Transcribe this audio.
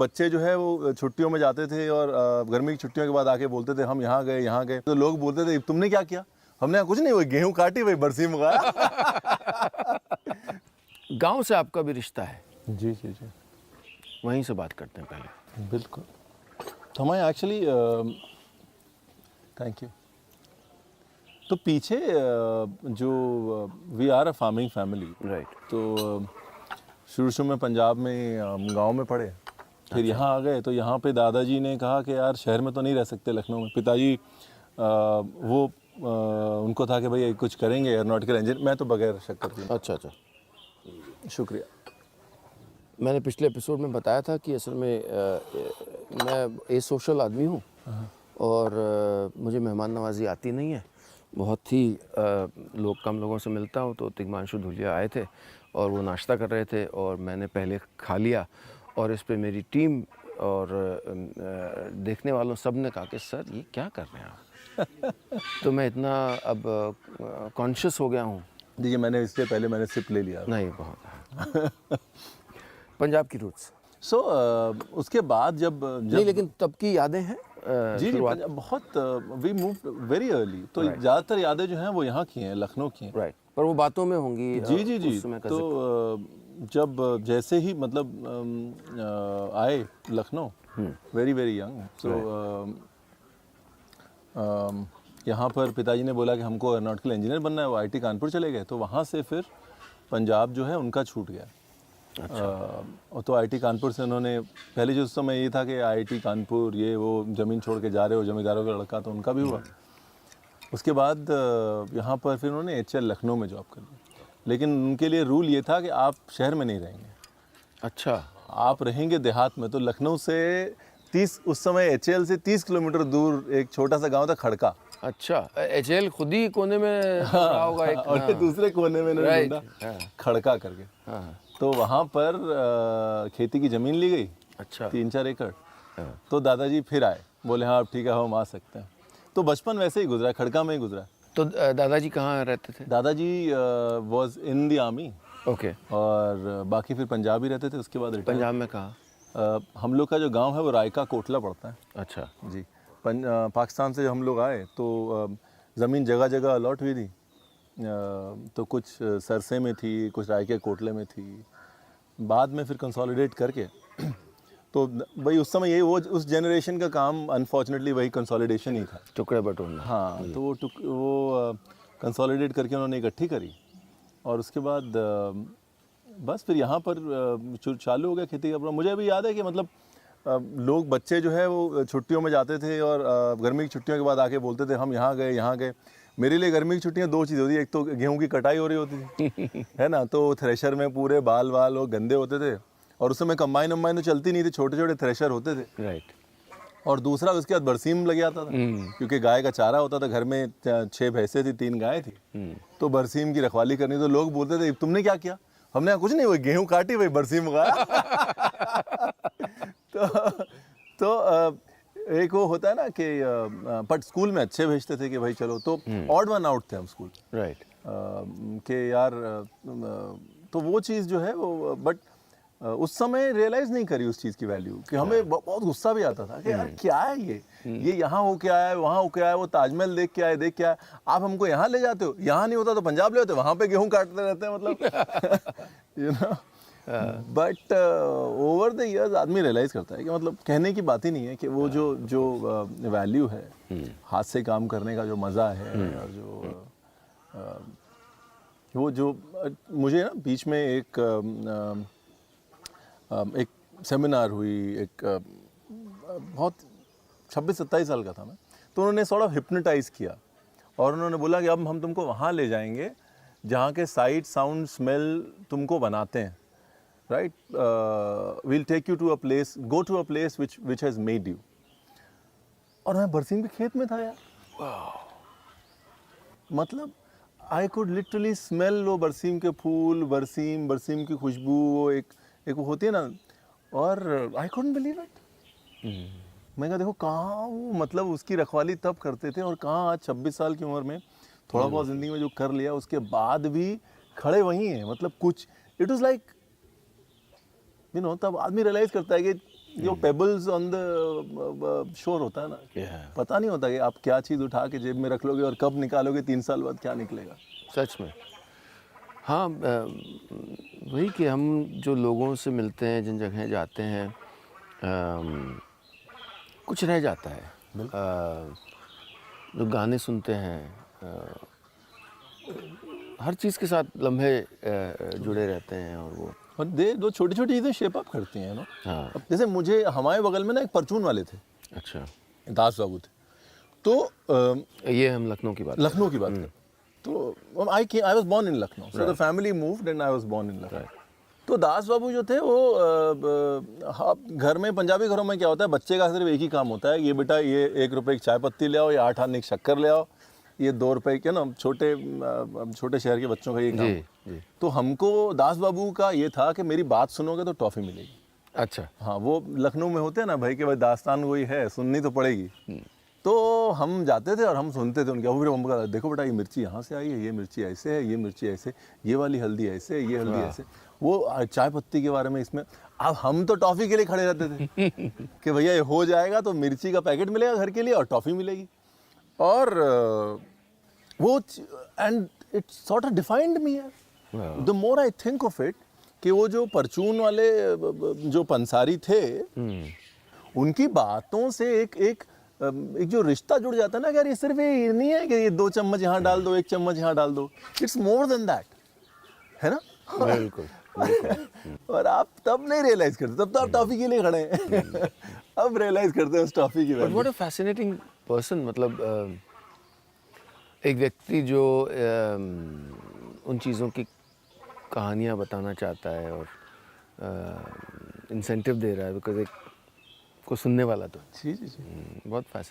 बच्चे जो है वो छुट्टियों में जाते थे और गर्मी की छुट्टियों के बाद आके बोलते थे हम यहाँ गए, तो लोग बोलते थे तुमने क्या किया? हमने कहा कुछ नहीं, वही गेहूं काटी, वही बरसीम मंगाया। गांव से आपका भी रिश्ता है, जी जी जी, वहीं से बात करते हैं पहले। बिल्कुल। तो हमारे एक्चुअली थैंक यू। तो पीछे जो we are a farming family, right. तो शुरू में पंजाब में गांव में पढ़े, फिर यहाँ आ गए। तो यहाँ पे दादाजी ने कहा कि यार शहर में तो नहीं रह सकते, लखनऊ में। पिताजी उनको था कि भाई कुछ करेंगे एयरोनॉटिकल इंजीनियर। मैं तो बगैर शक्कर के। अच्छा अच्छा, शुक्रिया। मैंने पिछले एपिसोड में बताया था कि असल में मैं ए सोशल आदमी हूँ और मुझे मेहमान नवाजी आती नहीं है। बहुत ही कम लोगों से मिलता हूँ। तो तिग्मांशु धुलिया आए थे और वो नाश्ता कर रहे थे और मैंने पहले खा लिया और इस पे मेरी टीम और देखने वालों सब ने कहा कि सर ये क्या कर रहे हैं आप। तो मैं इतना अब कॉन्शियस हो गया हूँ। देखिए मैंने इससे पहले मैंने सिप ले लिया। नहीं, बहुत पंजाब की रूट्स। सो उसके बाद जब नहीं, लेकिन तब की यादें हैं। जी जी, बहुत वी मूव वेरी अर्ली। तो ज़्यादातर यादें जो हैं वो यहाँ की हैं, लखनऊ की हैं। राइट, पर वो बातों में होंगी। जी जी जी। तो जब जैसे ही मतलब आए लखनऊ, वेरी वेरी यंग, तो यहाँ पर पिताजी ने बोला कि हमको एयरोनॉटिकल इंजीनियर बनना है। वो आईटी कानपुर चले गए। तो वहाँ से फिर पंजाब जो है उनका छूट गया। और तो आईटी कानपुर से उन्होंने पहले जो उस समय ये था कि आईटी कानपुर ये वो ज़मीन छोड़ के जा रहे हो, जमींदारों का लड़का, तो उनका भी हुआ। उसके बाद यहाँ पर फिर उन्होंने एचएल लखनऊ में जॉब कर ली। लेकिन उनके लिए रूल ये था कि आप शहर में नहीं रहेंगे। अच्छा, आप रहेंगे देहात में। तो लखनऊ से 30, उस समय एचएल से 30 किलोमीटर दूर एक छोटा सा गांव था खड़का। अच्छा, एचएल खुद ही कोने में रहा होगा एक। और ये दूसरे कोने में ढूंढा, खड़का करके। तो वहाँ पर खेती की ज़मीन ली गई। अच्छा, 3-4 एकड़। तो दादाजी फिर आए, बोले हाँ अब ठीक है हम आ सकते हैं। तो बचपन वैसे ही गुजरा, खड़का में ही गुजरा। तो दादाजी कहाँ रहते थे? दादाजी was in the army. Okay. और बाकी फिर पंजाब ही रहते थे। उसके बाद पंजाब में कहाँ? हम लोग का जो गांव है वो रायका कोटला पड़ता है। अच्छा जी। पाकिस्तान से हम लोग आए तो ज़मीन जगह जगह अलॉट हुई थी। तो कुछ सरसे में थी, कुछ रायके कोटले में थी। बाद में फिर कंसोलिडेट करके तो भाई उस समय यही वो उस जनरेशन का काम अनफॉर्चुनेटली वही कंसोलिडेशन ही था, टुकड़े बटोरना। हाँ। तो वो कंसोलिडेट करके उन्होंने इकट्ठी करी। और उसके बाद बस फिर यहाँ पर चालू हो गया खेती का। मुझे अभी याद है कि मतलब लोग बच्चे जो है वो छुट्टियों में जाते थे और गर्मी की छुट्टियों के बाद आके बोलते थे हम यहाँ गए। मेरे लिए गर्मी की छुट्टियाँ 2 चीज़ होती है। एक तो गेहूं की कटाई हो रही होती थी है ना, तो थ्रेशर में पूरे बाल वो गंदे होते थे। और उस समय कंबाइन तो चलती नहीं थी, छोटे छोटे थ्रेशर होते थे। राइट। और दूसरा उसके बाद बरसीम लग जाता था, क्योंकि गाय का चारा होता था। घर में 6 भैंसें थी, 3 गायें थी। तो बरसीम की रखवाली करनी। तो लोग बोलते थे तुमने क्या किया? हमने कहा कुछ नहीं, वही गेहूं काटी, वही बरसीम मंगाया। तो एक वो होता है ना कि बट स्कूल में अच्छे भेजते थे कि भाई चलो। तो ऑड वन आउट थे हम स्कूल। राइट। कि यार तो वो चीज़ जो है वो, बट उस समय रियलाइज नहीं करी उस चीज़ की वैल्यू। कि हमें बहुत गुस्सा भी आता था कि यार क्या है ये यहाँ हो क्या है, वहाँ हो क्या है, वो ताजमहल देख के आए। आप हमको यहाँ ले जाते हो, यहाँ नहीं होता तो पंजाब ले होते, वहाँ पे गेहूं काटते रहते हैं मतलब। You know, but over the years आदमी रियलाइज करता है कि मतलब कहने की बात ही नहीं है कि वो जो वैल्यू है, हाथ से काम करने का जो मज़ा है, और जो मुझे ना बीच में एक सेमिनार हुई, एक बहुत 26-27 साल का था मैं। तो उन्होंने थोड़ा हिप्नोटाइज किया और उन्होंने बोला कि अब हम तुमको वहाँ ले जाएंगे जहाँ के साइट, साउंड, स्मेल तुमको बनाते हैं। Right, we'll take you to a place, go to a place which has made you. और मैं बरसीम के खेत में था यार। मतलब आई कुड लिटरली स्मेल वो बरसीम के फूल, बरसीम की खुशबू, वो एक वो होती है ना। और आई कुडंट बिलीव इट। मैं कहा देखो कहाँ वो, मतलब उसकी रखवाली तब करते थे और कहाँ आज 26 साल की उम्र में थोड़ा बहुत ज़िंदगी में जो कर लिया उसके बाद भी खड़े वहीं हैं। मतलब कुछ it was like you know, तब आदमी रियलाइज़ करता है कि जो पेबल्स ऑन द शोर होता है ना, Yeah. पता नहीं होता कि आप क्या चीज़ उठा के जेब में रख लोगे और कब निकालोगे, 3 साल बाद क्या निकलेगा। सच में। हाँ, वही कि हम जो लोगों से मिलते हैं, जिन जगह जाते हैं, कुछ रह जाता है। जो गाने सुनते हैं, हर चीज़ के साथ लम्हे जुड़े रहते हैं, और वो और दो छोटी छोटी चीज़ें शेप अप करती हैं ना। हाँ। अब जैसे मुझे हमारे बगल में ना एक परचून वाले थे, अच्छा, दास बाबू थे। तो ये हम लखनऊ की बात लखनऊ की बात करें तो I was born in Lucknow, so the family moved and I was born in Lucknow. तो दास बाबू जो थे वो घर में, पंजाबी घरों में क्या होता है, बच्चे का सिर्फ एक ही काम होता है, ये बेटा ये 1 रुपए की चाय पत्ती ले आओ, ये 8 आने की शक्कर ले आओ, ये 2 रुपए के ना, छोटे शहर के बच्चों का ये काम। जी। तो हमको दास बाबू का ये था कि मेरी बात सुनोगे तो टॉफी मिलेगी। अच्छा। हाँ, वो लखनऊ में होते हैं ना भाई कि भाई दास्तान वही है, सुननी तो पड़ेगी। तो हम जाते थे और हम सुनते थे उनके। फिर हम कहा, देखो बेटा ये मिर्ची यहाँ से आई है, ये मिर्ची ऐसे है, ये मिर्ची ऐसे, ये वाली हल्दी ऐसे, ये हल्दी ऐसे, वो चाय पत्ती के बारे में इसमें। अब हम तो टॉफ़ी के लिए खड़े रहते थे कि भैया ये हो जाएगा तो मिर्ची का पैकेट मिलेगा घर के लिए और टॉफ़ी मिलेगी। और वो and it sort of defined me यार। The more I think of it कि वो जो परचून वाले जो पंसारी थे, उनकी बातों से एक जो रिश्ता जुड़ जाता है ना, यार ये सिर्फ ये नहीं है कि ये 2 चम्मच यहाँ डाल दो, 1 चम्मच यहाँ डाल दो, इट्स मोर देन दैट, है ना। बिल्कुल। और आप तब नहीं रियलाइज करते, तब तो आप टॉफी के लिए खड़े हैं। अब रियलाइज करते हैं उस टॉफी की value. What a fascinating person. मतलब एक व्यक्ति जो उन चीज़ों की कहानियाँ बताना चाहता है और इंसेंटिव दे रहा है, बिकॉज एक को सुनने वाला तो जी जी जी। बहुत फैसिनेटिंग।